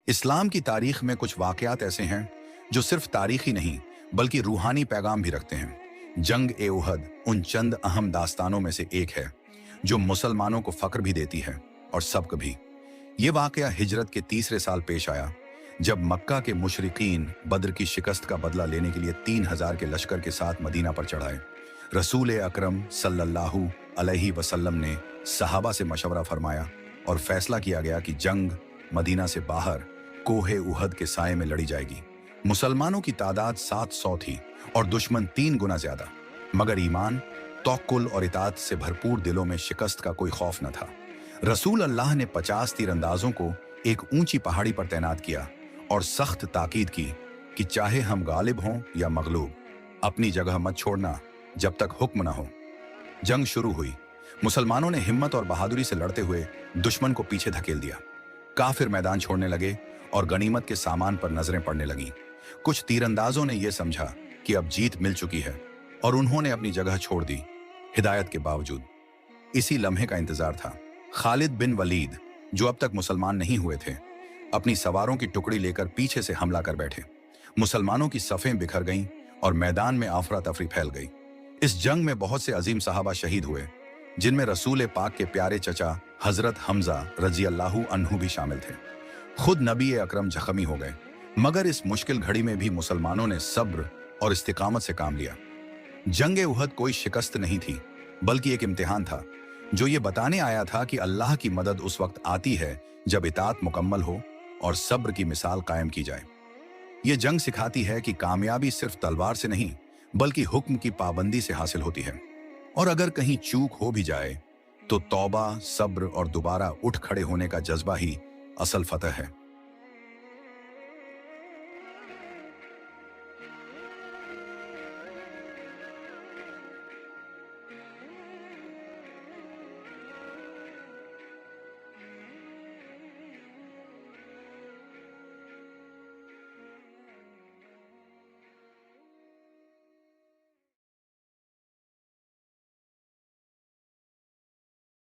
इस्लाम की तारीख में कुछ वाकयात ऐसे हैं जो सिर्फ तारीखी नहीं बल्कि रूहानी पैगाम भी रखते हैं। जंग ए उहद उन चंद अहम दास्तानों में से एक है जो मुसलमानों को फक्र भी देती है और सबक भी। ये वाकया हिजरत के तीसरे साल पेश आया जब मक्का के मुशरिकीन बद्र की शिकस्त का बदला लेने के लिए 3000 के लश्कर के साथ मदीना पर चढ़ाए। रसूल अकरम सल्लल्लाहु अलैहि वसल्लम ने सहाबा से मशवरा फरमाया और फैसला किया गया कि जंग मदीना से बाहर कोहे उहद के साए में लड़ी जाएगी। मुसलमानों की तादाद 700 थी और दुश्मन 3 गुना ज्यादा, मगर ईमान, तवक्कुल और इताअत से भरपूर दिलों में शिकस्त का कोई खौफ न था। रसूल अल्लाह ने 50 तीरंदाजों को एक ऊंची पहाड़ी पर तैनात किया और सख्त ताकीद की कि चाहे हम गालिब हों या मगलूब, अपनी जगह मत छोड़ना जब तक हुक्म न हो। जंग शुरू हुई। मुसलमानों ने हिम्मत और बहादुरी से लड़ते हुए दुश्मन को पीछे धकेल दिया। काफिर मैदान छोड़ने लगे और गनीमत के सामान पर नजरें पड़ने लगीं। कुछ तीरंदाजों ने यह समझा कि अब जीत मिल चुकी है और उन्होंने अपनी जगह छोड़ दी, हिदायत के बावजूद। इसी लम्हे का इंतजार था। खालिद बिन वलीद, जो अब तक मुसलमान नहीं हुए थे, अपनी सवारों की टुकड़ी लेकर पीछे से हमला कर बैठे। मुसलमानों की सफ़ें बिखर गईं और मैदान में आफरा तफरी फैल गई। इस जंग में बहुत से अजीम सहाबा शहीद हुए, जिनमें रसूल पाक के प्यारे चचा हजरत हमजा रजी अल्लाहु अन्हु भी शामिल थे। खुद नबी अकरम जख्मी हो गए, मगर इस मुश्किल घड़ी में भी मुसलमानों ने सब्र और इस्तिकामत से काम लिया। जंग उहद कोई शिकस्त नहीं थी, बल्कि एक इम्तिहान था जो ये बताने आया था कि अल्लाह की मदद उस वक्त आती है जब इताअत मुकम्मल हो और सब्र की मिसाल कायम की जाए। ये जंग सिखाती है कि कामयाबी सिर्फ तलवार से नहीं बल्कि हुक्म की पाबंदी से हासिल होती है, और अगर कहीं चूक हो भी जाए तो तौबा, सब्र और दोबारा उठ खड़े होने का जज्बा ही असल फतह है।